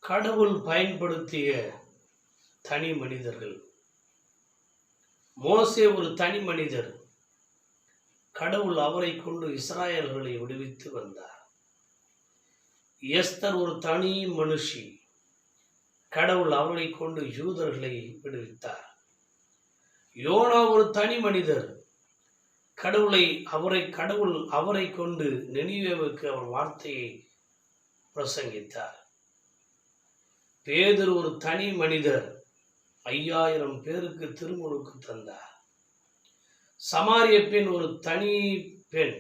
கடவுள் பயன்படுத்திய தனி மனிதர்கள். மோசே ஒரு தனி மனிதர். கடவுள் அவரை கொண்டு இஸ்ராயல்களை விடுவித்து வந்தார். எஸ்தர் ஒரு தனி மனுஷி. கடவுள் அவரை கொண்டு யூதர்களை விடுவித்தார். யோனா ஒரு தனி மனிதர். கடவுள் அவரை கொண்டு நினிவேவுக்கு அவர் வார்த்தையை பிரசங்கித்தார். பேதுரு ஒரு தனி மனிதர். 5000 பேருக்கு திருமுழுக்கு தந்தார். சமாரிய பெண் ஒரு தனி பெண்.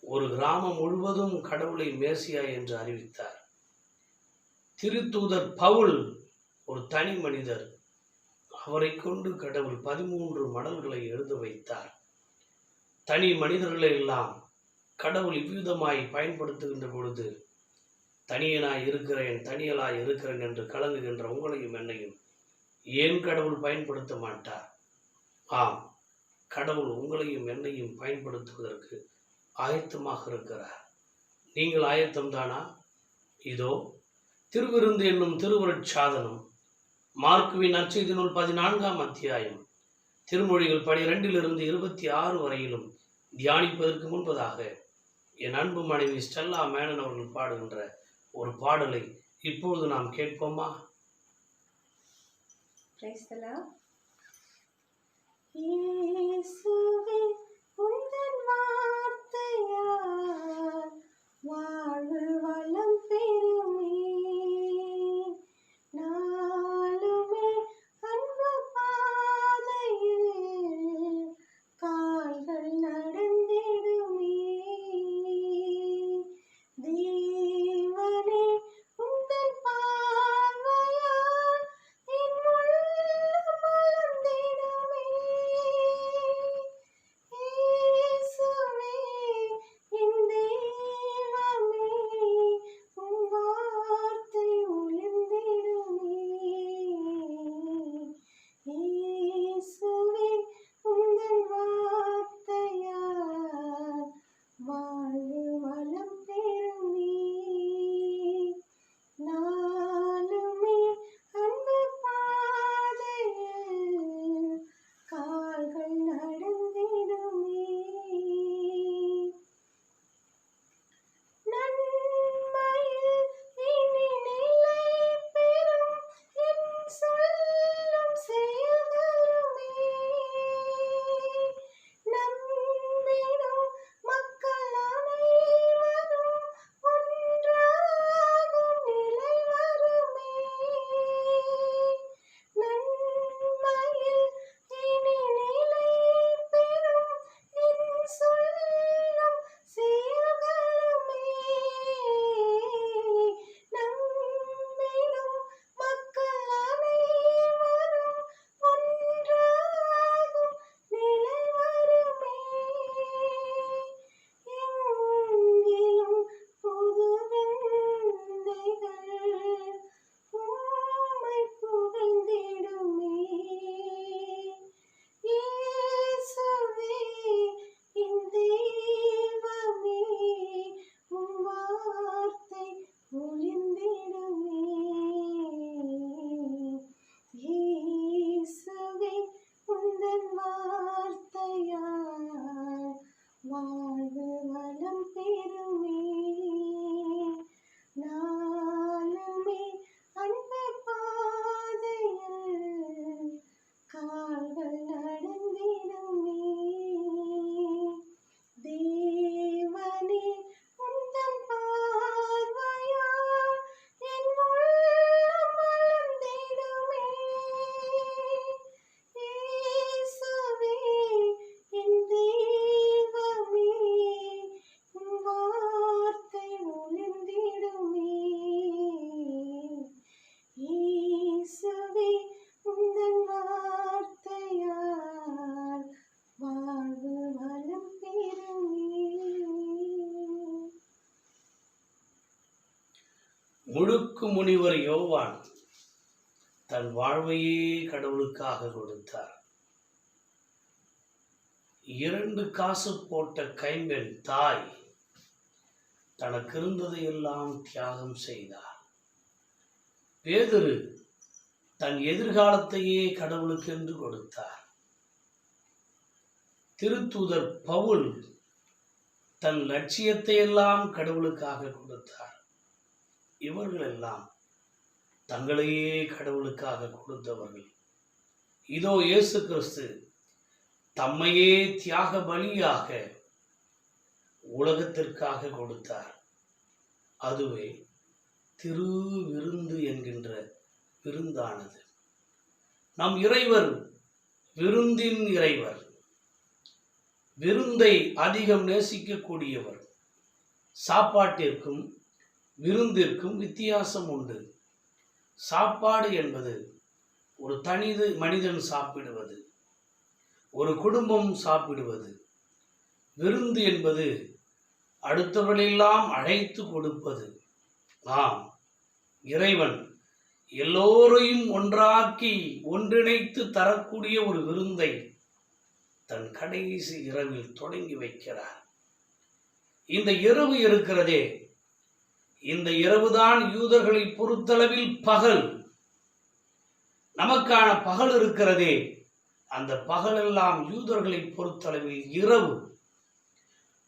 ஒரு கிராமம் முழுவதும் கடவுளை மேசியா என்று அறிவித்தார். திருத்தூதர் பவுல் ஒரு தனி மனிதர். அவரை கொண்டு கடவுள் 13 மடல்களை எழுத வைத்தார். தனி மனிதர்களை எல்லாம் கடவுள் இவ்விதமாய் பயன்படுத்துகின்ற பொழுது, தனியனாய் இருக்கிறேன், தனியலாய் இருக்கிறேன் என்று கலங்குகின்ற உங்களையும் என்னையும் ஏன் கடவுள் பயன்படுத்த மாட்டார்? ஆம், கடவுள் உங்களையும் என்னையும் பயன்படுத்துவதற்கு ஆயத்தமாக இருக்கிறார். நீங்கள் ஆயத்தம்தானா? இதோ திருவிருந்து என்னும் திருவருட்சாதனம், மார்க்குவின் நற்செய்தி நூல் 14ஆம் அத்தியாயம், திருமொழிகள் 12 26 வரையிலும் தியானிப்பதற்கு முன்பதாக என் அன்பு மனைவி ஸ்டெல்லா மேனன் அவர்கள் பாடுகின்ற ஒரு பாடலை இப்பொழுது நாம் கேட்போமா? இயேசுவே உந்தன் வார்த்தையால் வாழ்வு வளம் பெறுமே, நாளுமே அன்பு பாதையில் கால்கள் நடந்திடுமே. தேவனே உந்தன் பார்வையால் என் உள்ளம் மலர்ந்திடுமே. இயேசுவே என் தெய்வமே, உம் வார்த்தை ஒளிர்ந்திடுமே. இயேசுவே உந்தன் வார்த்தையால் வாழ்வு வளம் பெறுமே, நாளுமே அன்பு பாதையில் கால்கள் நடந்திடுமே. நன்மையில் இனி நிலை பெறும் என் சொல்லும் செயல்களுமே, நம்பிடும் மக்கள் அனைவரும் ஒன்றாகும் நிலை வருமே. நன்மையில் இனி நிலை பெறும் என் சொல்லும் செயல்களுமே, நம்பிடும் மக்கள் அனைவரும் ஒன்றாகும் நிலை வருமே. எங்கிலும் புது விந்தைகள் உம்மை புகழ்ந்திடுமே. இயேசுவே என் தெய்வமே, உம் வார்த்தை ஒளிர்ந்திடுமே. இயேசுவே உந்தன் வார்த்தையால் வாழ்வு வளம் பெறுமே, நாளுமே அன்பு பாதையில் கால்கள் நடந்திடுமே. தேவனே உந்தன் பார்வையால் என் உள்ளம் மலர்ந்திடுமே. இயேசுவே என் தெய்வமே, உம் வார்த்தை ஒளிர்ந்திடுமே. இயேசுவே உந்தன் வார்த்தையால் வாழ்வு வளம் பெறுமே. முழுக்கு முனிவர் யோவான் தன் வாழ்வையே கடவுளுக்காக கொடுத்தார். 2 காசு போட்ட கைம்பெண் தாய் தனக்கு இருந்ததையெல்லாம் தியாகம் செய்தார். பேதுரு தன் எதிர்காலத்தையே கடவுளுக்கு என்று கொடுத்தார். திருத்தூதர் பவுல் தன் லட்சியத்தை எல்லாம் கடவுளுக்காக கொடுத்தார். இவர்கள் எல்லாம் தங்களையே கடவுளுக்காக கொடுத்தவர்கள். இதோ இயேசு கிறிஸ்து தம்மையே தியாக பலியாக உலகத்திற்காக கொடுத்தார். அதுவே திரு விருந்து என்கின்ற விருந்தானது. நம் இறைவர் விருந்தின் இறைவர், விருந்தை அதிகம் நேசிக்கக்கூடியவர். சாப்பாட்டிற்கும் விருந்திற்கும் வித்தியாசம் உண்டு. சாப்பாடு என்பது ஒரு மனிதன் சாப்பிடுவது, ஒரு குடும்பம் சாப்பிடுவது. விருந்து என்பது அடுத்தவர்களெல்லாம் அழைத்து கொடுப்பது. ஆம், இறைவன் எல்லோரையும் ஒன்றாக்கி ஒன்றிணைத்து தரக்கூடிய ஒரு விருந்தை தன் கடைசி இரவில் தொடங்கி வைக்கிறார். இந்த இரவு இருக்கிறதே, இந்த இரவுதான் யூதர்களை பொறுத்தளவில் பகல். நமக்கான பகல் இருக்கிறதே, அந்த பகலெல்லாம் யூதர்களை பொறுத்தளவில் இரவு.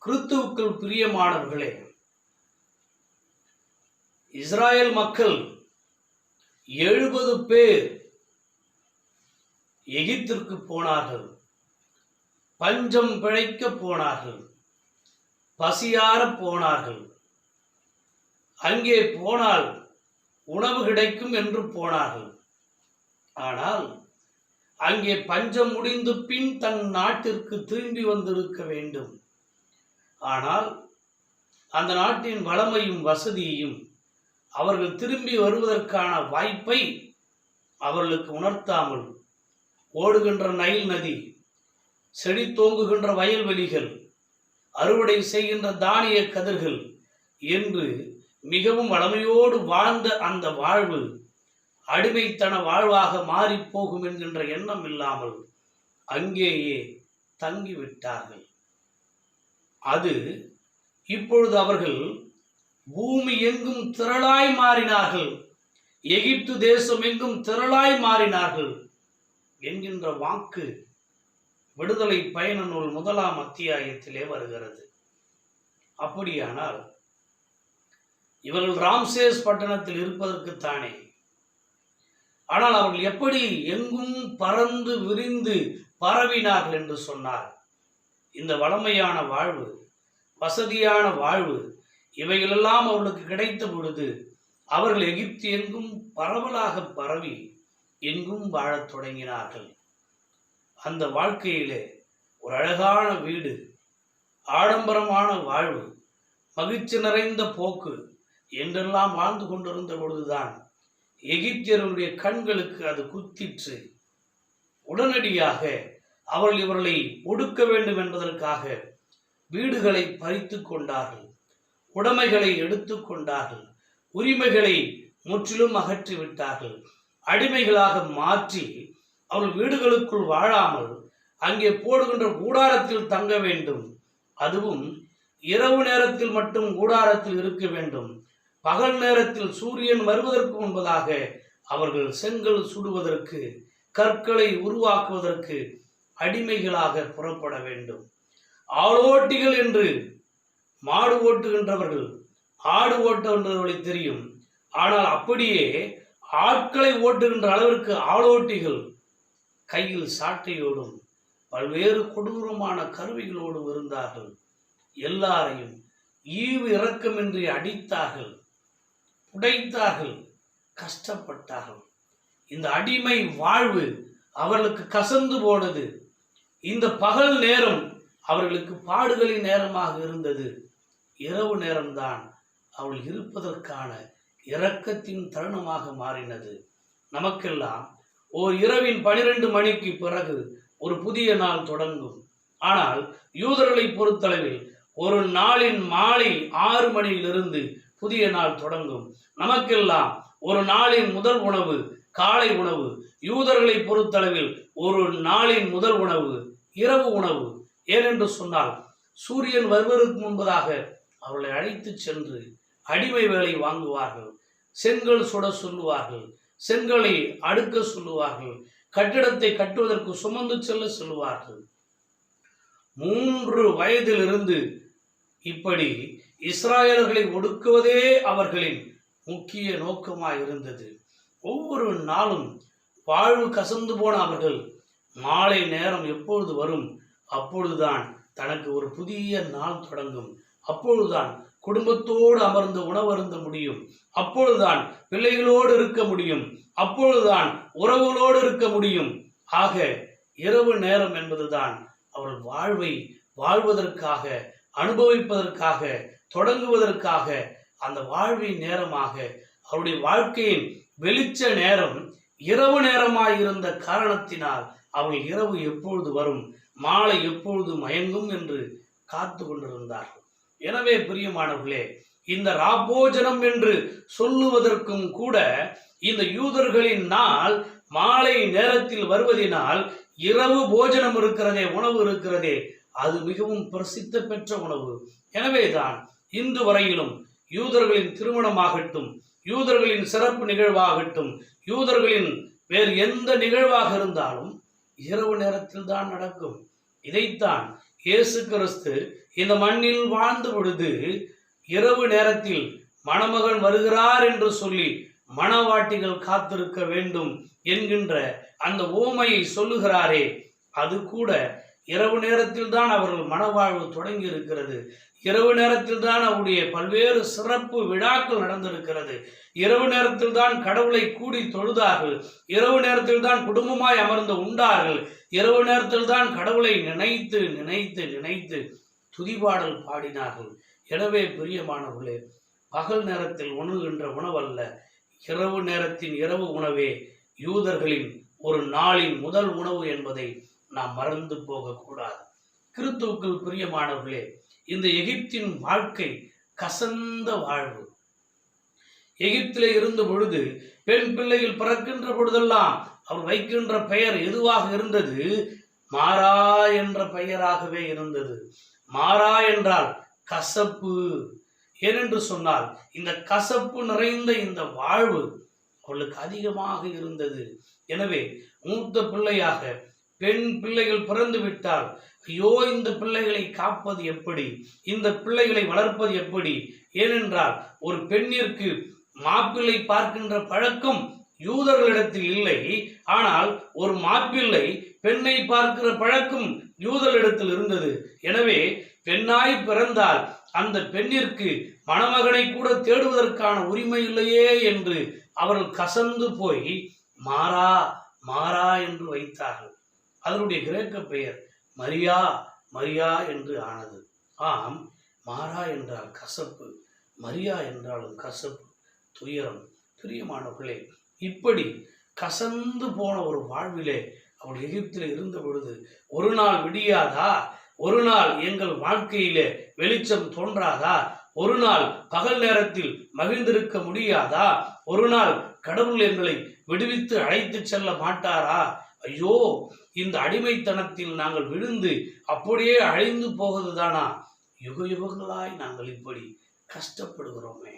கிறிஸ்துவுக்குள் பிரியமானவர்களே, இஸ்ராயல் மக்கள் 70 பேர் எகிப்திற்கு போனார்கள். பஞ்சம் பிழைக்க போனார்கள், பசியார போனார்கள். அங்கே போனால் உணவு கிடைக்கும் என்று போனார்கள். ஆனால் அங்கே பஞ்சம் முடிந்து பின் தன் நாட்டிற்கு திரும்பி வந்திருக்க வேண்டும். ஆனால் அந்த நாட்டின் வளமையும் வசதியையும் அவர்கள் திரும்பி வருவதற்கான வாய்ப்பை அவர்களுக்கு உணர்த்தாமல் ஓடுகின்ற நைல் நதி, செடி தோங்குகின்ற வயல்வெளிகள், அறுவடை செய்கின்ற தானிய கதிர்கள் என்று மிகவும் வளமையோடு வாழ்ந்த அந்த வாழ்வு அடிமைத்தன வாழ்வாக மாறிப்போகும் என்கின்ற எண்ணம் இல்லாமல் அங்கேயே தங்கிவிட்டார்கள். அது இப்பொழுது அவர்கள் பூமி எங்கும் திரளாய் மாறினார்கள், எகிப்து தேசம் எங்கும் திரளாய் மாறினார்கள் என்கின்ற வாக்கு விடுதலை பயண நூல் 1ஆம் அத்தியாயத்திலே வருகிறது. அப்படியானால் இவர்கள் ராம்சேஸ் பட்டணத்தில் இருப்பதற்குத்தானே. ஆனால் அவர்கள் எப்படி எங்கும் பறந்து விரிந்து பரவினார்கள் என்று சொன்னார். இந்த வளமையான வாழ்வு, வசதியான வாழ்வு, இவைகளெல்லாம் அவர்களுக்கு கிடைத்த பொழுது அவர்கள் எகிப்து எங்கும் பரவலாக பரவி எங்கும் வாழத் தொடங்கினார்கள். அந்த வாழ்க்கையிலே ஒரு அழகான வீடு, ஆடம்பரமான வாழ்வு, மகிழ்ச்சி நிறைந்த போக்கு என்றெல்லாம் வாழ்ந்து கொண்டிருந்த பொழுதுதான் எகிப்தியர்களுடைய கண்களுக்கு அது குத்திற்று. உடனடியாக அவர்கள் இவர்களை ஒடுக்க வேண்டும் என்பதற்காக வீடுகளை பறித்து கொண்டார்கள், உடைமைகளை எடுத்து கொண்டார்கள், உரிமைகளை முற்றிலும் அகற்றிவிட்டார்கள். அடிமைகளாக மாற்றி அவர்கள் வீடுகளுக்குள் வாழாமல் அங்கே போடுகின்ற கூடாரத்தில் தங்க வேண்டும். அதுவும் இரவு நேரத்தில் மட்டும் கூடாரத்தில் இருக்க வேண்டும். பகல் நேரத்தில் சூரியன் வருவதற்கு முன்பதாக அவர்கள் செங்கல் சுடுவதற்கு, கற்களை உருவாக்குவதற்கு அடிமைகளாக புறப்பட வேண்டும். ஆளோட்டிகள் என்று மாடு ஓட்டுகின்றவர்கள், ஆடு ஓட்டுகின்றவர்களை தெரியும். ஆனால் அப்படியே ஆட்களை ஓட்டுகின்ற அளவிற்கு ஆளோட்டிகள் கையில் சாட்டையோடும் பல்வேறு கொடூரமான கருவிகளோடும் இருந்தார்கள். எல்லாரையும் ஈவு இரக்கமின்றி அடித்தார்கள், புடைத்தார்கள், கஷ்டப்பட்டார்கள். இந்த அடிமை வாழ்வு அவர்களுக்கு கசந்து போனது. இந்த பகல் நேரம் அவர்களுக்கு பாடுகளின் நேரமாக இருந்தது. இரவு நேரம்தான் அவள் இருப்பதற்கான இரக்கத்தின் தருணமாக மாறினது. நமக்கெல்லாம் ஓர் இரவின் 12 மணிக்கு பிறகு ஒரு புதிய நாள் தொடங்கும். ஆனால் யூதர்களை பொறுத்தளவில் ஒரு நாளின் மாலை 6 மணியிலிருந்து புதிய நாள் தொடங்கும். நமக்கெல்லாம் ஒரு நாளின் முதல் உணவு காலை உணவு. யூதர்களை பொறுத்தளவில் ஒரு நாளின் முதல் உணவு இரவு உணவு. ஏனென்று சொன்னால் சூரியன் வருவதற்கு முன்பதாக அவர்களை அழைத்து சென்று அடிமை வேலை வாங்குவார்கள். செங்கல் சுட சொல்லுவார்கள், செங்கலை அடுக்க சொல்லுவார்கள், கட்டிடத்தை கட்டுவதற்கு சுமந்து செல்ல சொல்லுவார்கள். 3 வயதிலிருந்து இப்படி இஸ்ராயேலர்களை ஒடுக்குவதே அவர்களின் முக்கிய நோக்கமாய் இருந்தது. ஒவ்வொரு நாளும் வாழ்வு கசந்து போன அவர்கள் மாலை நேரம் எப்பொழுது வரும், அப்பொழுதுதான் தனக்கு ஒரு புதிய நாள் தொடங்கும், அப்பொழுதுதான் குடும்பத்தோடு அமர்ந்து உணவருந்த முடியும், அப்பொழுதுதான் பிள்ளைகளோடு இருக்க முடியும், அப்பொழுதுதான் உறவுகளோடு இருக்க முடியும். ஆக இரவு நேரம் என்பதுதான் அவர்கள் வாழ்வை வாழ்வதற்காக, அனுபவிப்பதற்காக, தொடங்குவதற்காக அந்த வாழ்வின் நேரமாக அவருடைய வாழ்க்கையின் வெளிச்ச நேரம் இரவு நேரமாயிருந்த காரணத்தினால் அவர்கள் இரவு எப்பொழுது வரும், மாலை எப்பொழுது மயங்கும் என்று காத்து கொண்டிருந்தார்கள். எனவே பிரியமானவர்களே, இந்த ராப்போஜனம் என்று சொல்லுவதற்கும் கூட இந்த யூதர்களின் நாள் மாலை நேரத்தில் வருவதினால் இரவு போஜனம் இருக்கிறதே, உணவு இருக்கிறதே, அது மிகவும் பிரசித்த பெற்ற உணவு. எனவேதான் இன்று வரையிலும் யூதர்களின் திருமணமாகட்டும், யூதர்களின் சிறப்பு நிகழ்வாகட்டும், யூதர்களின் வேறு எந்த நிகழ்வாக இருந்தாலும் இரவு நேரத்தில் தான் நடக்கும். இதைத்தான் இயேசு கிறிஸ்து இந்த மண்ணில் வாழ்ந்த பொழுது இரவு நேரத்தில் மணமகன் வருகிறார் என்று சொல்லி மணவாட்டிகள் காத்திருக்க வேண்டும் என்கின்ற அந்த ஓமையை சொல்லுகிறாரே, அது கூட இரவு நேரத்தில் தான் அவர்கள் மணவாழ்வு தொடங்கி இருக்கிறது. இரவு நேரத்தில் தான் அவருடைய பல்வேறு சிறப்பு விழாக்கள் நடந்திருக்கிறது. இரவு நேரத்தில் தான் கடவுளை கூடி தொழுதார்கள். இரவு நேரத்தில் தான் குடும்பமாய் அமர்ந்து உண்டார்கள். இரவு நேரத்தில் தான் கடவுளை நினைத்து நினைத்து நினைத்து துதிபாடல் பாடினார்கள். எனவே பிரியமானவர்களே, பகல் நேரத்தில் உண்ணுகின்ற உணவல்ல, இரவு நேரத்தின் இரவு உணவே யூதர்களின் ஒரு நாளின் முதல் உணவு என்பதை நாம் மறந்து போகக்கூடாது. கிறிஸ்துவுக்குள் பிரியமானவர்களே, இந்த எகிப்தின் வாழ்க்கை கசந்த வாழ்வு. எகிப்திலே இருந்த பொழுது பெண் பிள்ளைகள் பிறக்கின்ற பொழுதெல்லாம் அவர் வைக்கின்ற பெயர் எதுவாக இருந்தது? மாறா என்ற பெயராகவே இருந்தது. மாறா என்றால் கசப்பு. ஏனென்று சொன்னால் இந்த கசப்பு நிறைந்த இந்த வாழ்வு அவளுக்கு அதிகமாக இருந்தது. எனவே மூத்த பிள்ளையாக பெண் பிள்ளைகள் பிறந்து விட்டால், ஐயோ இந்த பிள்ளைகளை காப்பது எப்படி, இந்த பிள்ளைகளை வளர்ப்பது எப்படி? ஏனென்றால் ஒரு பெண்ணிற்கு மாப்பிள்ளை பார்க்கின்ற பழக்கம் யூதர்களிடத்தில் இல்லை. ஆனால் ஒரு மாப்பிள்ளை பெண்ணை பார்க்கிற பழக்கம் யூதர்களிடத்தில் இருந்தது. எனவே பெண்ணாய் பிறந்தால் அந்த பெண்ணிற்கு மணமகனை கூட தேடுவதற்கான உரிமை இல்லையே என்று அவர்கள் கசந்து போய் மாறா மாறா என்று வைத்தார்கள். அதனுடைய கிரேக்க பெயர் மரியா மரியா என்று ஆனது. ஆம், மாறா என்றால் கசப்பு, மரியா என்றாலும் கசப்பு, துயரம். பிரியமானவர்களே, இப்படி கசந்து போன ஒரு வாழ்விலே அவள் எகிப்தில் இருந்த பொழுது ஒரு நாள் விடியாதா? ஒரு நாள் எங்கள் வாழ்க்கையிலே வெளிச்சம் தோன்றாதா? ஒரு நாள் பகல் நேரத்தில் மகிழ்ந்திருக்க முடியாதா? ஒரு நாள் கடவுள் எங்களை விடுவித்து அழைத்து செல்ல மாட்டாரா? ஐயோ, இந்த அடிமைத்தனத்தில் நாங்கள் விழுந்து அப்படியே அழிந்து போவதுதானா? யுக யுகங்களாய் நாங்கள் இப்படி கஷ்டப்படுகிறோமே.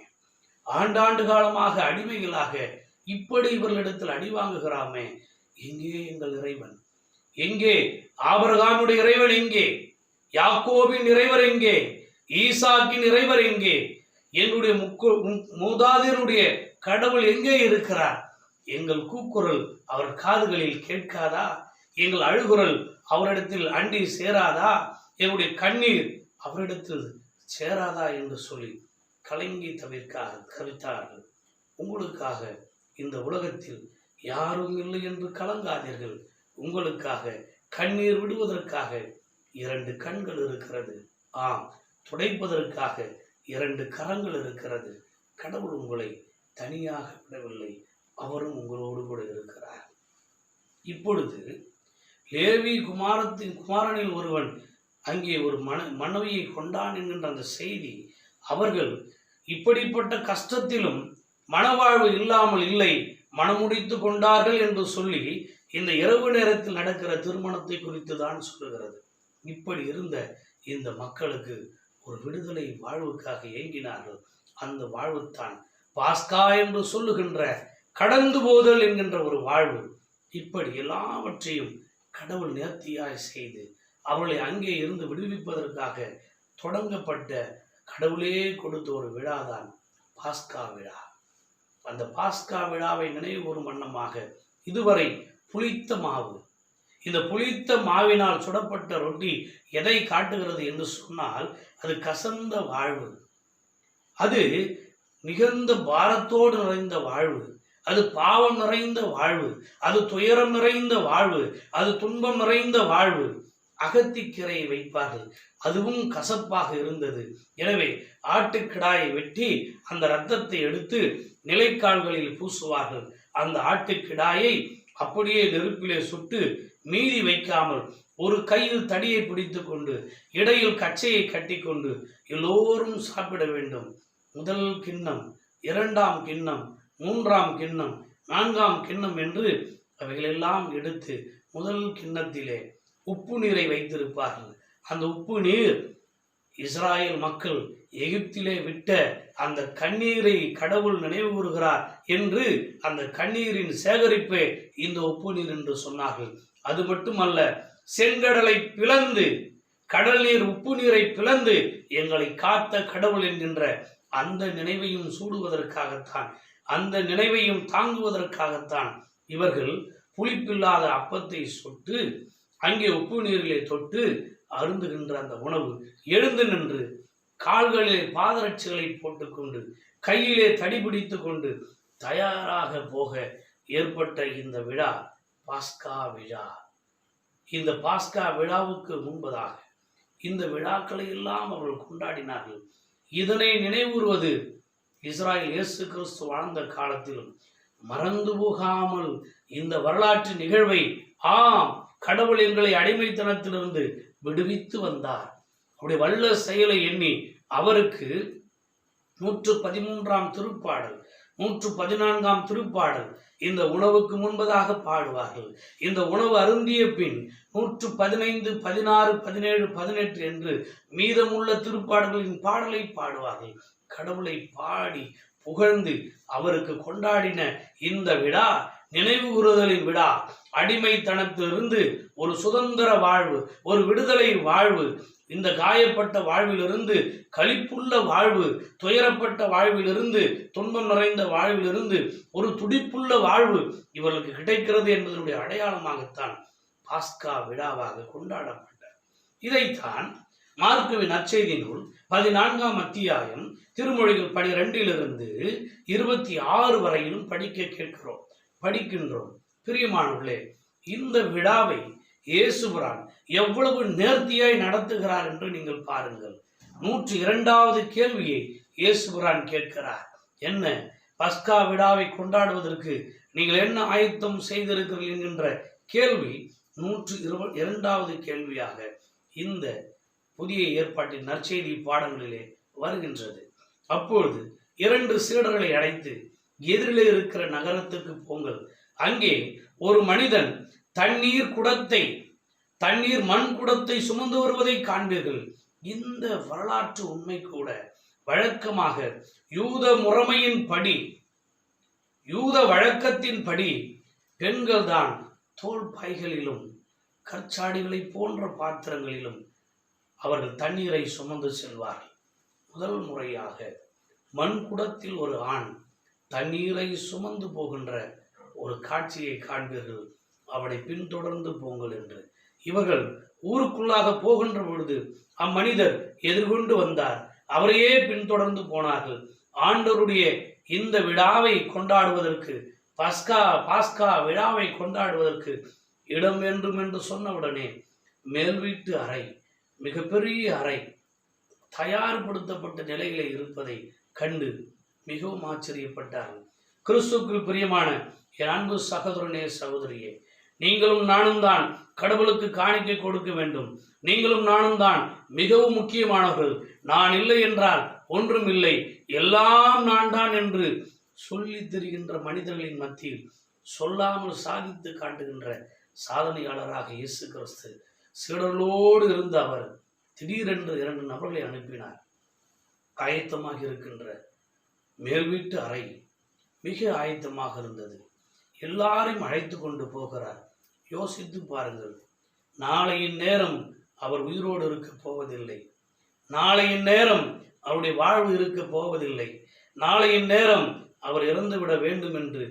ஆண்டாண்டு காலமாக அடிமைகளாக இப்படி இவர்களிடத்தில் அடி வாங்குகிறாமே. எங்கே எங்கள் இறைவன்? எங்கே ஆபிரகாமுடைய இறைவன்? எங்கே யாக்கோபின் இறைவர்? எங்கே ஈசாக்கின் இறைவர்? எங்கே எங்களுடைய மூதாதையருடைய கடவுள் எங்கே இருக்கிறார்? எங்கள் கூக்குரல் அவர் காதுகளில் கேட்காதா? எங்கள் அழுகுரல் அவரிடத்தில் அண்டி சேராதா? எங்களுடைய கண்ணீர் அவரிடத்தில் சேராதா என்று சொல்லி கலங்கி தவித்தார்கள். உங்களுக்காக இந்த உலகத்தில் யாரும் இல்லை என்று கலங்காதீர்கள். உங்களுக்காக கண்ணீர் விடுவதற்காக 2 கண்கள் இருக்கிறது. ஆம், துடைப்பதற்காக 2 கரங்கள் இருக்கிறது. கடவுள் உங்களை தனியாக விடவில்லை, அவரும் உங்களோடு கூட இருக்கிறார். இப்பொழுது லேவி குமாரனில் ஒருவன் அங்கே ஒரு மனைவியை கொண்டான் என்கின்ற அந்த செய்தி, அவர்கள் இப்படிப்பட்ட கஷ்டத்திலும் மனவாழ்வு இல்லாமல் இல்லை, மனமுடித்து கொண்டார்கள் என்று சொல்லி இந்த இரவு நேரத்தில் நடக்கிற திருமணத்தை குறித்து தான் சொல்லுகிறது. இப்படி இருந்த இந்த மக்களுக்கு ஒரு விடுதலை வாழ்வுக்காக ஏங்கினார்கள். அந்த வாழ்வுத்தான் பாஸ்கா என்று சொல்லுகின்ற கடந்து போதல் என்கின்ற ஒரு வாழ்வு, இப்படி எல்லாவற்றையும் கடவுள் நேர்த்தியாய் செய்து அவர்களை அங்கே இருந்து விடுவிப்பதற்காக தொடங்கப்பட்ட கடவுளே கொடுத்த ஒரு விழாதான் பாஸ்கா விழா. அந்த பாஸ்கா விழாவை நினைவு கூறும் வண்ணமாக இதுவரை புளித்த மாவு, இந்த புளித்த மாவினால் சுடப்பட்ட ரொட்டி எதை காட்டுகிறது என்று சொன்னால் அது கசந்த வாழ்வு, அது மிகுந்த பாரத்தோடு நிறைந்த வாழ்வு, அது பாவம் நிறைந்த வாழ்வு, அது துயரம் நிறைந்த வாழ்வு, அது துன்பம் நிறைந்த வாழ்வு. அகத்திக்கரையை வைப்பார்கள், அதுவும் கசப்பாக இருந்தது. எனவே ஆட்டுக்கிடாயை வெட்டி அந்த இரத்தத்தை எடுத்து நிலைக்கால்களில் பூசுவார்கள். அந்த ஆட்டுக்கிடாயை அப்படியே நெருப்பிலே சுட்டு மீதி வைக்காமல் ஒரு கையில் தடியை பிடித்து கொண்டு இடையில் கச்சையை கட்டி கொண்டு எல்லோரும் சாப்பிட வேண்டும். முதல் கிண்ணம், இரண்டாம் கிண்ணம், மூன்றாம் கிண்ணம், நான்காம் கிண்ணம் என்று அவைகளெல்லாம் எடுத்து முதல் கிண்ணத்திலே உப்பு நீரை வைத்திருப்பார்கள். அந்த உப்பு நீர் இஸ்ராயேல் மக்கள் எகிப்திலே விட்ட அந்த கண்ணீரை கடவுள் நினைவு கூறுகிறார் என்று அந்த கண்ணீரின் சேகரிப்பே இந்த உப்பு நீர் என்று சொன்னார்கள். அது மட்டுமல்ல, செங்கடலை பிளந்து கடல் நீர் உப்பு நீரை பிளந்து எங்களை காத்த கடவுள் என்கின்ற அந்த நினைவையும் சூடுவதற்காகத்தான், அந்த நினைவையும் தாங்குவதற்காகத்தான் இவர்கள் புளிப்பில்லாத அப்பத்தை சுட்டு அங்கே உப்பு நீரிலே தொட்டு அருந்துகின்ற அந்த உணவு. எழுந்து நின்று கால்களிலே பாதரட்சிகளை போட்டுக்கொண்டு கையிலே தடி பிடித்து கொண்டு தயாராக போக ஏற்பட்ட இந்த விழா பாஸ்கா விழா. இந்த பாஸ்கா விழாவுக்கு முன்பதாக இந்த விழாக்களை எல்லாம் அவர்கள் கொண்டாடினார்கள். இதனை நினைவுறுவது இஸ்ராயேல் இயேசு கிறிஸ்து வாழ்ந்த காலத்திலும் மறந்து போகாமல் இந்த வரலாற்று நிகழ்வை, ஆம், கடவுள் எங்களை அடிமைத்தனத்திலிருந்து விடுவித்து வந்தார், அவருடைய வல்ல செயலை எண்ணி அவருக்கு 113ஆம் திருப்பாடல், 114ஆம் திருப்பாடல் இந்த உணவுக்கு முன்பதாக பாடுவார்கள். இந்த உணவு அருந்திய பின் 115, 16, 17, 18 என்று மீதமுள்ள திருப்பாடல்களின் பாடலை பாடுவார்கள். கடவுளை பாடி புகழ்ந்து அவருக்கு கொண்டாடின இந்த விழா நினைவு கூறுதலின் விழா. அடிமைத்தனத்திலிருந்து ஒரு சுதந்திர வாழ்வு, ஒரு விடுதலை வாழ்வு, இந்த காயப்பட்ட வாழ்விலிருந்து களிப்புள்ள வாழ்வு, துயரப்பட்ட வாழ்விலிருந்து, துன்பம் நிறைந்த வாழ்விலிருந்து ஒரு துடிப்புள்ள வாழ்வு இவர்களுக்கு கிடைக்கிறது என்பதனுடைய அடையாளமாகத்தான் பாஸ்கா விழாவாக கொண்டாடப்பட்டார். இதைத்தான் மார்க்குவின் நற்செய்தி நூல் 14ஆம் அத்தியாயம் திருமொழிகள் 12 26 வரையிலும் படிக்கின்றோம். பிரியமானவர்களே, இந்த விழாவை இயேசுபிரான் எவ்வளவு நேர்த்தியாய் நடத்துகிறார் என்று நீங்கள் பாருங்கள். 102வது கேள்வியை இயேசுபிரான் கேட்கிறார். என்ன, பஸ்கா விழாவை கொண்டாடுவதற்கு நீங்கள் என்ன ஆயத்தம் செய்திருக்கிறீர்கள் என்கின்ற கேள்வி 102வது கேள்வியாக இந்த புதிய ஏற்பாட்டின் நற்செய்தி பாடங்களிலே வருகின்றது. அப்பொழுது 2 சீடர்களை அழைத்து எதிரிலே இருக்கிற நகரத்துக்கு போங்கள், அங்கே ஒரு மனிதன் தண்ணீர் மண் குடத்தை சுமந்து வருவதை காண்பீர்கள். இந்த வரலாற்று உண்மை கூட வழக்கமாக யூத முறைமையின்படி, யூத வழக்கத்தின்படி பெண்கள் தான் தோல் பைகளிலும் கற்சாடிகளை போன்ற பாத்திரங்களிலும் அவர்கள் தண்ணீரை சுமந்து செல்வார்கள். முதல் முறையாக மண் குடத்தில் ஒரு ஆண் தண்ணீரை சுமந்து போகின்ற ஒரு காட்சியை காண்பீர்கள். அவனை பின்தொடர்ந்து போங்கள் என்று. இவர்கள் ஊருக்குள்ளாக போகின்ற பொழுது அம்மனிதர் எதிர்கொண்டு வந்தார். அவரையே பின்தொடர்ந்து போனார்கள். ஆண்டவருடைய இந்த விழாவை கொண்டாடுவதற்கு, பாஸ்கா விழாவை கொண்டாடுவதற்கு இடம் வேண்டும் என்று சொன்னவுடனே மேல் வீட்டு அறை, மிகப்பெரிய அறை தயார்படுத்தப்பட்ட நிலையிலே இருப்பதை கண்டு மிகவும் ஆச்சரியப்பட்டார்கள். கிறிஸ்துவுக்குள் பிரியமான என் அன்பு சகோதரனே, சகோதரியே, நீங்களும் நானும் தான் கடவுளுக்கு காணிக்கை கொடுக்க வேண்டும். நீங்களும் நானும் தான் மிகவும் முக்கியமானவர்கள். நான் இல்லை என்றால் ஒன்றும் இல்லை, எல்லாம் நான் தான் என்று சொல்லி திரிகின்ற மனிதர்களின் மத்தியில் சொல்லாமல் சாதித்து காட்டுகின்ற சாதனையாளராக இயேசு கிறிஸ்து சீடர்களோடு இருந்த அவர் திடீரென்று 2 நபர்களை அனுப்பினார். ஆயத்தமாக இருக்கின்ற மேல் வீட்டு அறை மிக ஆயத்தமாக இருந்தது. எல்லாரையும் அழைத்து கொண்டு போகிறார். யோசித்து பாருங்கள், நாளையின் நேரம் அவர் உயிரோடு இருக்க போவதில்லை. நாளையின் நேரம் அவருடைய வாழ்வு இருக்க போவதில்லை. நாளையின் நேரம் அவர் இறந்துவிட வேண்டும் என்று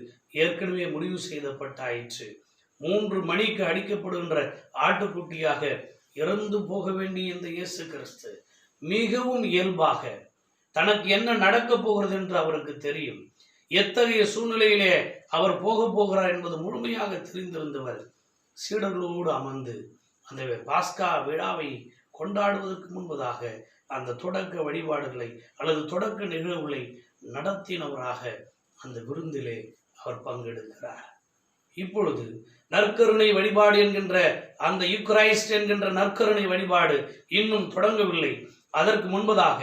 ஏற்கனவே முடிவு செய்யப்பட்டாயிற்று. 3 மணிக்கு அடிக்கப்படுகின்ற ஆட்டுக்குட்டியாக இறந்து போக வேண்டிய இந்த இயேசு கிறிஸ்து மிகவும் இயல்பாக தனக்கு என்ன நடக்கப் போகிறது என்று அவருக்கு தெரியும். எத்தகைய சூழ்நிலையிலே அவர் போகிறார் என்பது முழுமையாக தெரிந்திருந்தவர் சீடர்களோடு அமர்ந்து அந்த பாஸ்கா விழாவை கொண்டாடுவதற்கு முன்பதாக அந்த தொடக்க வழிபாடுகளை அல்லது தொடக்க நிகழ்வுகளை நடத்தினவராக அந்த விருந்திலே அவர் பங்கெடுக்கிறார். இப்பொழுது நற்கருணை வழிபாடு என்கின்ற அந்த யூக்கரைஸ்ட் என்கின்ற நற்கருணை வழிபாடு இன்னும் தொடங்கவில்லை. அதற்கு முன்பதாக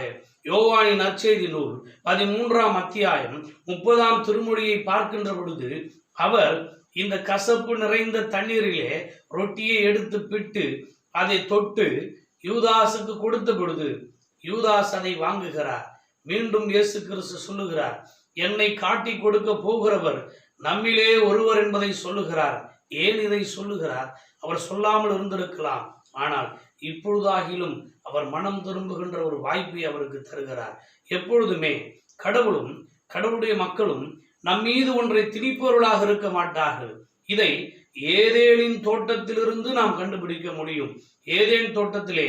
யோவானின் நற்செய்தி நூல் 13ஆம் அத்தியாயம் 30ஆம் திருமொழியை பார்க்கின்ற பொழுது அவர் இந்த கசப்பு நிறைந்த தண்ணீரிலே ரொட்டியை எடுத்து பிட்டு அதை தொட்டு யூதாசுக்கு கொடுத்த பொழுது யூதாஸ் அதை வாங்குகிறார். மீண்டும் இயேசு கிறிஸ்து சொல்லுகிறார், என்னை காட்டி கொடுக்க போகிறவர் நம்மிலே ஒருவர் என்பதை சொல்லுகிறார். ஏன் இதை சொல்லுகிறார்? அவர் சொல்லாமல் இருந்திருக்கலாம். ஆனால் இப்பொழுதாகிலும் அவர் மனம் திரும்புகின்ற ஒரு வாய்ப்பை அவருக்கு தருகிறார். எப்பொழுதுமே கடவுளும் கடவுளுடைய மக்களும் நம் மீது ஒன்றை திணிப்பவர்களாக இருக்க மாட்டார்கள். இதை ஏதேனின் தோட்டத்திலிருந்து நாம் கண்டுபிடிக்க முடியும். ஏதேன் தோட்டத்திலே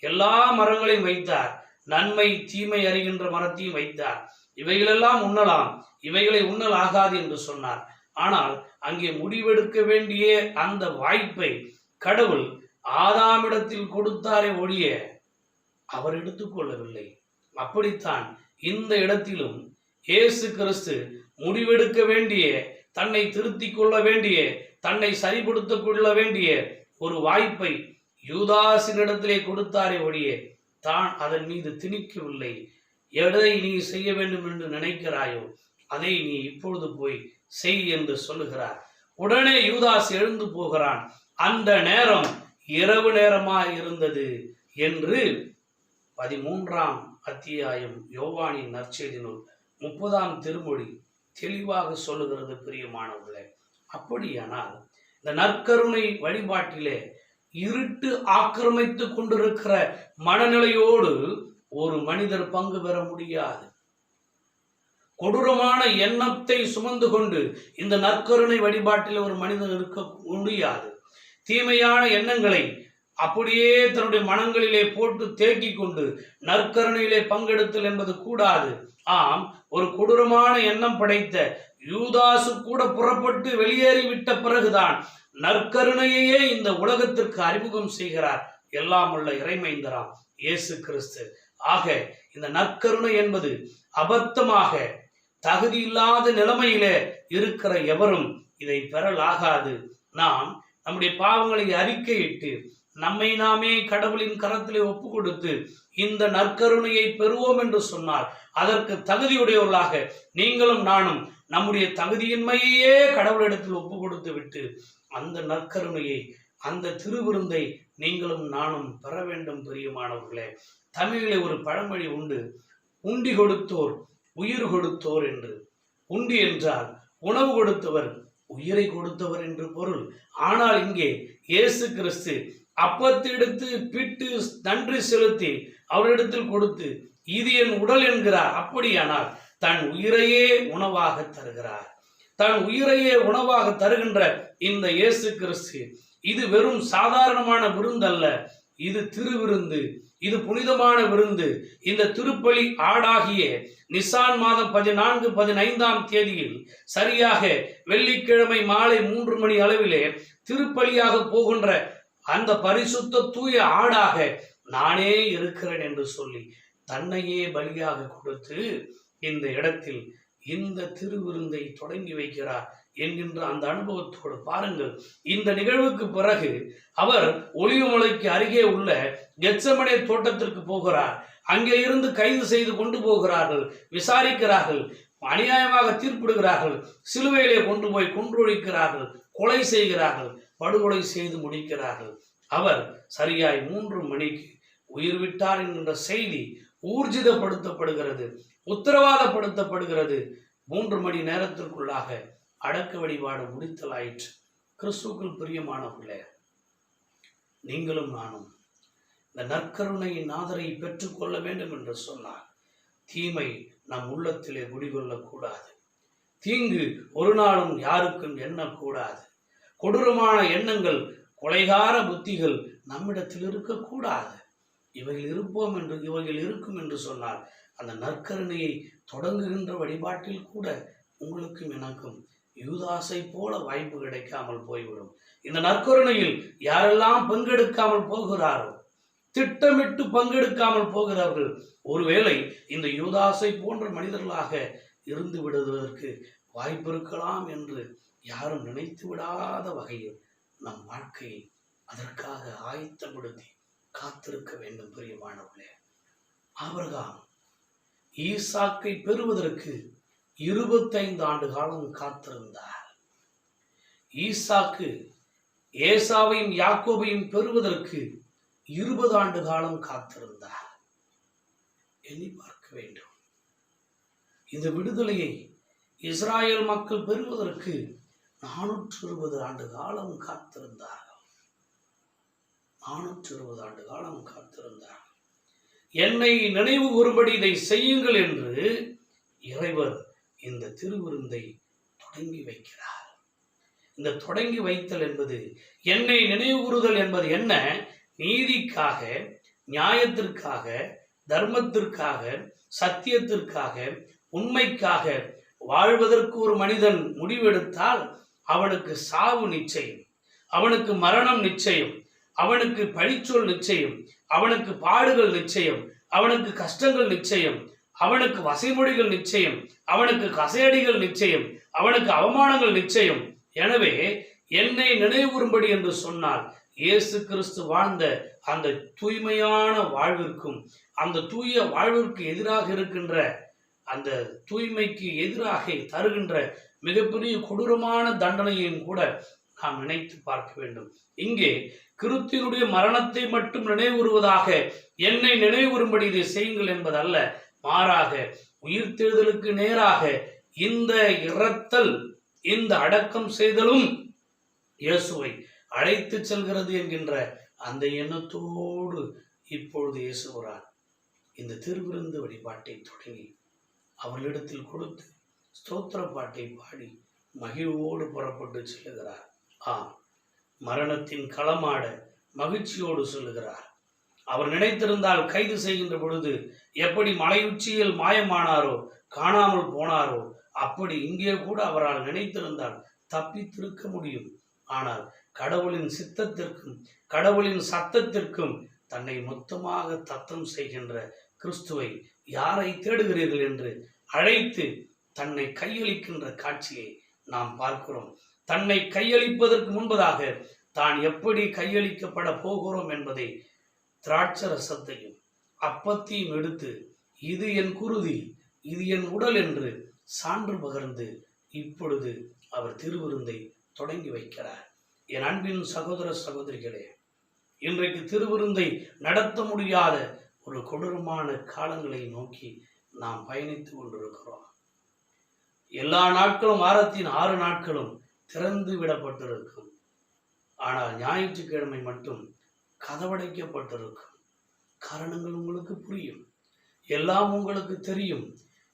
எல்லா மரங்களையும் வைத்தார். நன்மை தீமை அறிகின்ற மரத்தையும் வைத்தார். இவைகளெல்லாம் உண்ணலாம், இவைகளை உண்ணல் ஆகாது என்று சொன்னார். ஆனால் அங்கே முடிவெடுக்க வேண்டிய அந்த வாய்ப்பை கடவுள் ஆதாமிடத்தில் கொடுத்தாரே ஒழிய அவர் எடுத்துக்கொள்ளவில்லை. அப்படித்தான் இந்த இடத்திலும் இயேசு கிறிஸ்து முடிவெடுக்க வேண்டிய, தன்னை திருத்திக் கொள்ள வேண்டிய, தன்னை சரிப்படுத்திக் கொள்ள வேண்டிய ஒரு வாய்ப்பை யூதாசினிடத்திலே கொடுத்தாரே ஒழிய தான் அதன் மீது திணிக்கவில்லை. எதை நீ செய்ய வேண்டும் என்று நினைக்கிறாயோ அதை நீ இப்பொழுது போய் செய் என்று சொல்லுகிறார். உடனே யூதாஸ் எழுந்து போகிறான். அந்த நேரம் இரவு நேரமாய் இருந்தது என்று 13ஆம் அத்தியாயம் யோவானின் நற்செய்தி நூல் 30ஆம் திருமொழி தெளிவாக சொல்லுகிறது. பிரியமானவர்களே, அப்படியானால் இந்த நற்கருணை வழிபாட்டிலே இருட்டு ஆக்கிரமித்து கொண்டிருக்கிற மனநிலையோடு ஒரு மனிதர் பங்கு பெற முடியாது. கொடூரமான எண்ணத்தை சுமந்து கொண்டு இந்த நற்கருணை வழிபாட்டில் ஒரு மனிதன் இருக்க முடியாது. தீமையான எண்ணங்களை அப்படியே தன்னுடைய மனங்களிலே போட்டு தேக்கிக் கொண்டு நற்கருணையிலே பங்கெடுத்தல் என்பது கூடாது. ஆம், ஒரு கொடூரமான எண்ணம் படைத்த யூதாசு கூட புறப்பட்டு வெளியேறிவிட்ட பிறகுதான் நற்கருணையே இந்த உலகத்திற்கு அறிமுகம் செய்கிறார் எல்லாம் உள்ள இறைமைந்தராம் இயேசு கிறிஸ்து. ஆக இந்த நற்கருணை என்பது அபத்தமாக தகுதி இல்லாத நிலைமையிலே இருக்கிற எவரும் இதை பெறலாகாது. நாம் நம்முடைய பாவங்களை அறிக்கையிட்டு நம்மை நாமே கடவுளின் கரத்திலே ஒப்பு கொடுத்து இந்த நற்கருணையை பெறுவோம் என்று சொன்னால் அதற்கு தகுதியுடையவர்களாக நீங்களும் நானும் நம்முடைய தகுதியின்மையே கடவுளிடத்தில் ஒப்பு கொடுத்து விட்டு அந்த நற்கருணையை, அந்த திருவிருந்தை நீங்களும் நானும் பெற வேண்டும். பிரியமானவர்களே, தமிழிலே ஒரு பழமொழி உண்டு, உண்டி கொடுத்தோர் உயிர் கொடுத்தோர் என்று. உண்டி என்றால் உணவு கொடுத்தவர், உயிரை கொடுத்தவர் என்று பொருள். ஆனால் இங்கே இயேசு கிறிஸ்து அப்பத்தை எடுத்து பிட்டு நன்றி செலுத்தி அவரிடத்தில் கொடுத்து இது என் உடல் என்கிறார். அப்படியானால் தன் உயிரையே உணவாக தருகிறார். தன் உயிரையே உணவாக தருகின்ற இந்த இயேசு கிறிஸ்து இது வெறும் சாதாரணமான விருந்தல்ல, இது திருவிருந்து, இது புனிதமான விருந்து. இந்த திருப்பலி ஆடாகிய நிசான் மாதம் 14, 15ஆம் தேதியில் சரியாக வெள்ளிக்கிழமை மாலை 3 மணி அளவிலே திருப்பலியாக போகின்ற அந்த பரிசுத்த தூய ஆடாக நானே இருக்கிறேன் என்று சொல்லி தன்னையே பலியாக கொடுத்து இந்த இடத்தில் இந்த திருவிருந்தை தொடங்கி வைக்கிறார் என்கின்ற அந்த அனுபவத்தோடு பாருங்கள். இந்த நிகழ்வுக்கு பிறகு அவர் ஒலிவமலைக்கு அருகே உள்ள கெத்செமனே தோட்டத்திற்கு போகிறார். அங்கே இருந்து கைது செய்து கொண்டு போகிறார்கள், விசாரிக்கிறார்கள், அநியாயமாக தீர்ப்பிடுகிறார்கள், சிலுவையிலே கொண்டு போய் கொன்றொழிக்கிறார்கள், கொலை செய்கிறார்கள், படுகொலை செய்து முடிக்கிறார்கள். அவர் சரியாய் 3 மணிக்கு உயிர் விட்டார் என்கின்ற செய்தி ஊர்ஜிதப்படுத்தப்படுகிறது. உத்தரவாதப்படுத்தப்படுகிறது. 3 மணி நேரத்திற்குள்ளாக அடக்க வழிபாடு முடித்தலாயிற்று. கிறிஸ்துவுக்குள் பிரியமானவர்களே, நீங்களும் நானும் இந்த நற்கருணையின் ஆதரை பெற்றுக்கொள்ள வேண்டும் என்று சொன்னார். தீமை நம் உள்ளத்திலே குடிகொள்ளக்கூடாது. தீங்கு ஒரு நாளும் யாருக்கும் எண்ணக்கூடாது. கொடூரமான எண்ணங்கள், கொலைகார புத்திகள் நம்மிடத்தில் இருக்கக்கூடாது. இவைகள் இருக்கும் என்று சொன்னால் அந்த நற்கருணையை தொடங்குகின்ற வழிபாட்டில் கூட உங்களுக்கும் எனக்கும் யூதாசை போல வாய்ப்பு கிடைக்காமல் போய்விடும். இந்த நற்கருணையில் யாரெல்லாம் பங்கெடுக்காமல் போகிறாரோ, திட்டமிட்டு பங்கெடுக்காமல் போகிறார்கள், ஒருவேளை இந்த யூதாசை போன்ற மனிதர்களாக இருந்து விடுவதற்கு வாய்ப்பு இருக்கலாம் என்று யாரும் நினைத்து விடாத வகையில் நம் வாழ்க்கையை அதற்காக ஆயத்தப்படுத்தி காத்திருக்க வேண்டும். பிரியமானவர்களே, ஆபிரகாம் ஈசாக்கை பெறுவதற்கு 25 ஆண்டு காலம் காத்திருந்தார். ஈசாக்கு ஏசாவையும் யாக்கோபையும் பெறுவதற்கு 20 ஆண்டு காலம் காத்திருந்தார். எண்ணி பார்க்க வேண்டும். இந்த விடுதலையை இஸ்ராயல் மக்கள் பெறுவதற்கு 420 ஆண்டு காலம் காத்திருந்தார்கள். 420 ஆண்டு காலம் காத்திருந்தார்கள். என்னை நினைவு கூறும்படி இதை செய்யுங்கள் என்று இறைவர் இந்த திருவிருந்தை தொடங்கி வைக்கிறார். இந்த தொடங்கி வைத்தல் என்பது, என்னை நினைவு கூறுதல் என்பது என்ன? நீதிக்காக, நியாயத்திற்காக, தர்மத்திற்காக, சத்தியத்திற்காக, உண்மைக்காக வாழ்வதற்கு ஒரு மனிதன் முடிவெடுத்தால் அவனுக்கு சாவு நிச்சயம், அவனுக்கு மரணம் நிச்சயம், அவனுக்கு பழிச்சொல் நிச்சயம், அவனுக்கு பாடுகள் நிச்சயம், அவனுக்கு கஷ்டங்கள் நிச்சயம், அவனுக்கு வசைமொழிகள் நிச்சயம், அவனுக்கு கசையடிகள் நிச்சயம், அவனுக்கு அவமானங்கள் நிச்சயம். எனவே என்னை நினைவுறும்படி என்று சொன்னால் இயேசு கிறிஸ்து வாழ்ந்த அந்த தூய்மையான வாழ்விற்கும் அந்த தூய வாழ்விற்கு எதிராக இருக்கின்ற அந்த தூய்மைக்கு எதிராக தருகின்ற மிகப்பெரிய கொடூரமான தண்டனையையும் கூட நாம் நினைத்து பார்க்க வேண்டும். இங்கே கிறிஸ்துவினுடைய மரணத்தை மட்டும் நினைவுறுவதாக, என்னை நினைவுறும்படி இதை செய்யுங்கள் என்பதல்ல, மாறாக உயிர்த்தெழுதலுக்கு நேராக இந்த இரத்தல், இந்த அடக்கம் செய்தலும் இயேசுவை அழைத்து செல்கிறது என்கின்ற அந்த எண்ணத்தோடு இப்பொழுது இயேசுகிறார் இந்த திருவிருந்து வழிபாட்டை தொடங்கி அவர்களிடத்தில் கொடுத்து ஸ்தோத்திர பாட்டை பாடி மகிழ்வோடு புறப்பட்டு செல்லுகிறார். மரணத்தின் களமாட மகிழ்ச்சியோடு சொல்லுகிறார். அவர் நினைத்திருந்தால் கைது செய்கின்ற பொழுது எப்படி மலை உச்சியில் மாயமானாரோ, காணாமல் போனாரோ, அப்படி இங்கே கூட அவரால் நினைத்திருந்தால் தப்பித்திருக்க முடியும். ஆனால் கடவுளின் சித்தத்திற்கும் கடவுளின் சத்தத்திற்கும் தன்னை மொத்தமாக தத்தம் செய்கின்ற கிறிஸ்துவை யாரை தேடுகிறீர்கள் என்று அழைத்து தன்னை கையளிக்கின்ற காட்சியை நாம் பார்க்கிறோம். தன்னை கையளிப்பதற்கு முன்பதாக தான் எப்படி கையளிக்கப்பட போகிறோம் என்பதை திராட்சரசத்தையும் அப்பத்தையும் எடுத்து, இது என் குருதி, இது என் உடல் என்று சான்று பகர்ந்து இப்பொழுது அவர் திருவிருந்தை தொடங்கி வைக்கிறார். என் அன்பின் சகோதர சகோதரிகளே, இன்றைக்கு திருவிருந்தை நடத்த முடியாத ஒரு கொடூரமான காலங்களை நோக்கி நாம் பயணித்துக் கொண்டிருக்கிறோம். எல்லா நாட்களும், வாரத்தின் 6 நாட்களும் திறந்து விடப்பட்டிருக்கும். ஆனால் ஞாயிற்றுக்கிழமை மட்டும் கதவடைக்கப்பட்டிருக்கும். காரணங்கள் உங்களுக்கு புரியும், எல்லாம் உங்களுக்கு தெரியும்.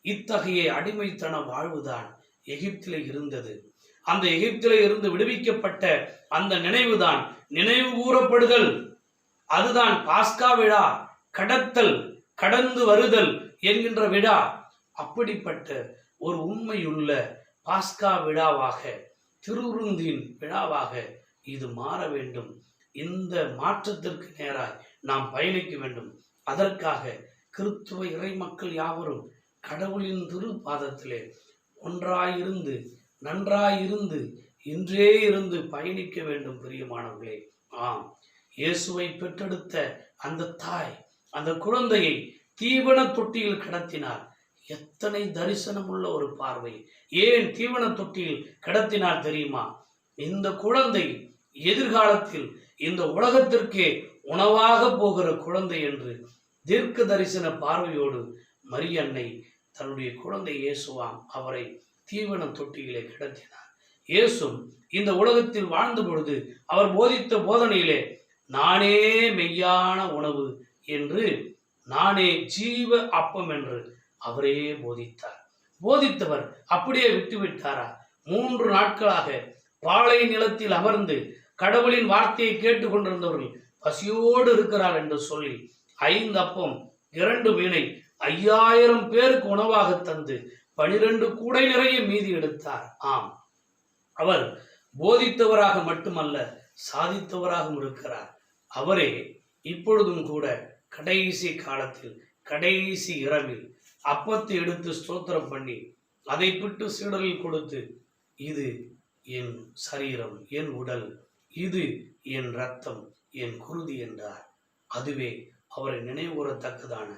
இத்தகைய அடிமைத்தன வாழ்வுதான் எகிப்திலே இருந்தது. அந்த எகிப்திலே இருந்து விடுவிக்கப்பட்ட அந்த நினைவுதான் நினைவு கூறப்படுதல். அதுதான் பாஸ்கா விழா, கடத்தல், கடந்து வருதல் என்கின்ற விழா. அப்படிப்பட்ட ஒரு உண்மையுள்ள பாஸ்கா விழாவாக, திருவிருந்தின் விழாவாக இது மாற வேண்டும். இந்த மாற்றத்திற்கு நேராய் நாம் பயணிக்க வேண்டும். அதற்காக கிறிஸ்துவ இறை மக்கள் யாவரும் கடவுளின் திருப்பாதத்திலே ஒன்றாயிருந்து, நன்றாயிருந்து, இன்றே இருந்து பயணிக்க வேண்டும். பிரியமானவர்களே, இயேசுவை பெற்றெடுத்த அந்த தாய் அந்த குழந்தையை தீவன தொட்டியில் கிடத்தினார். எத்தனை தரிசனம் உள்ள ஒரு பார்வை! ஏன் தீவன தொட்டியில் கிடத்தினார் தெரியுமா? இந்த குழந்தை எதிர்காலத்தில் இந்த உலகத்திற்கே உணவாக போகிற குழந்தை என்று தீர்க்க தரிசன பார்வையோடு மரியன்னை தன்னுடைய குழந்தை இயேசுவாம் அவரை தீவன தொட்டியிலே கிடத்தினார். இயேசும் இந்த உலகத்தில் வாழ்ந்த பொழுது அவர் போதித்த போதனையிலே நானே மெய்யான உணவு என்று, நானே ஜீவ அப்பம் என்று அவரே போதித்தார். போதித்தவர் அப்படியே விட்டுவிட்டாரா? 3 நாட்களாக பாலை நிலத்தில் அமர்ந்து கடவுளின் வார்த்தையை கேட்டுக் கொண்டிருந்தவர்கள் பசியோடு இருக்கிறார் என்று சொல்லி 5 அப்பம் 2 மீனை 5000 பேருக்கு உணவாக தந்து 12 கூடை நிறைய மீதி எடுத்தார். ஆம், அவர் போதித்தவராக மட்டுமல்ல, சாதித்தவராகவும் இருக்கிறார். அவரே இப்பொழுதும் கூட கடைசி காலத்தில் கடைசி இரவில் அப்பத்தை எடுத்து ஸ்தோத்திரம் பண்ணி அதை பிட்டு சீடரில் கொடுத்து, இது என் சரீரம், என் உடல், இது என் இரத்தம், என் குருதி என்றார். அதுவே அவரை நினைவுறத்தக்கதான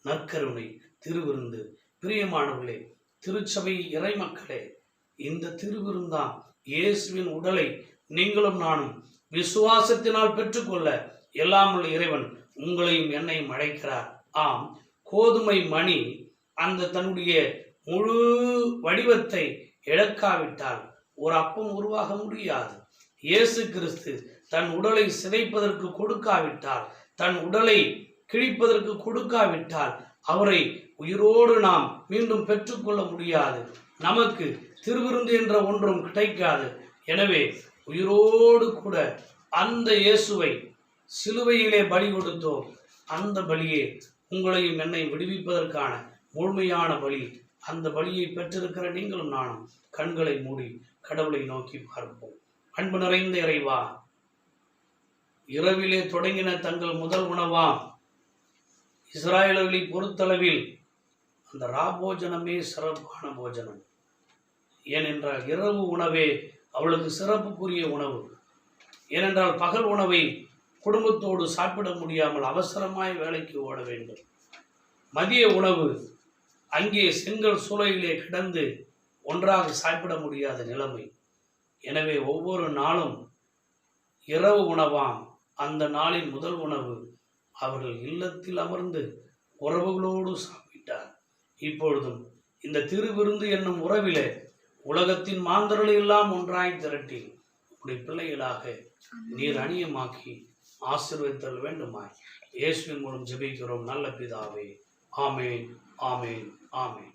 நற்கருணை திருவிருந்து. பிரியமானவர்களே, திருச்சபை இறைமக்களே, இந்த திருவிருந்தான் இயேசுவின் உடலை நீங்களும் நானும் விசுவாசத்தினால் பெற்றுக்கொள்ள எல்லாம் உள்ள இறைவன் உங்களையும் என்னையும் அழைக்கிறார். ஆம், கோதுமை மணி அந்த தன்னுடைய முழு வடிவத்தை இழக்காவிட்டால் ஒரு அப்பம் உருவாக முடியாது. இயேசு கிறிஸ்து தன் உடலை சிதைப்பதற்கு கொடுக்காவிட்டால், தன் உடலை கிழிப்பதற்கு கொடுக்காவிட்டால் அவரை உயிரோடு நாம் மீண்டும் பெற்றுக்கொள்ள முடியாது. நமக்கு திருவிருந்து என்ற ஒன்றும் கிடைக்காது. எனவே உயிரோடு கூட அந்த இயேசுவை சிலுவையிலே பலி கொடுத்தோம். அந்த பலியே உங்களையும் என்னை விடுவிப்பதற்கான முழுமையான பலி. அந்த பலியை பெற்றிருக்கிற நீங்களும் நானும் கண்களை மூடி கடவுளை நோக்கி பார்ப்போம். அன்பு நிறைந்த இறைவா, இரவிலே தொடங்கின தங்கள் முதல் உணவாம் இஸ்ராயலர்களை பொறுத்தளவில் அந்த ராபோஜனமே சிறப்பான போஜனம். ஏனென்றால் இரவு உணவே அவளுக்கு சிறப்புக்குரிய உணவு. ஏனென்றால் பகல் உணவை குடும்பத்தோடு சாப்பிட முடியாமல் அவசரமாய் வேலைக்கு ஓட வேண்டும். மதிய உணவு அங்கே செங்கல் சூளையிலே கிடந்து ஒன்றாக சாப்பிட முடியாத நிலைமை. எனவே ஒவ்வொரு நாளும் இரவு உணவாம் அந்த நாளின் முதல் உணவு அவர்கள் இல்லத்தில் அமர்ந்து உறவுகளோடு சாப்பிட்டார். இப்பொழுதும் இந்த திருவிருந்து என்னும் உறவிலே உலகத்தின் மாந்தர்களை எல்லாம் ஒன்றாய் திரட்டி உடைய பிள்ளைகளாக நீர் அணியமாக்கி ஆசீர்வதித்தல் வேண்டுமாய் இயேசுவின் மூலம் ஜெபிக்கிறோம் நல்ல பிதாவே. ஆமேன், ஆமேன், ஆமேன்.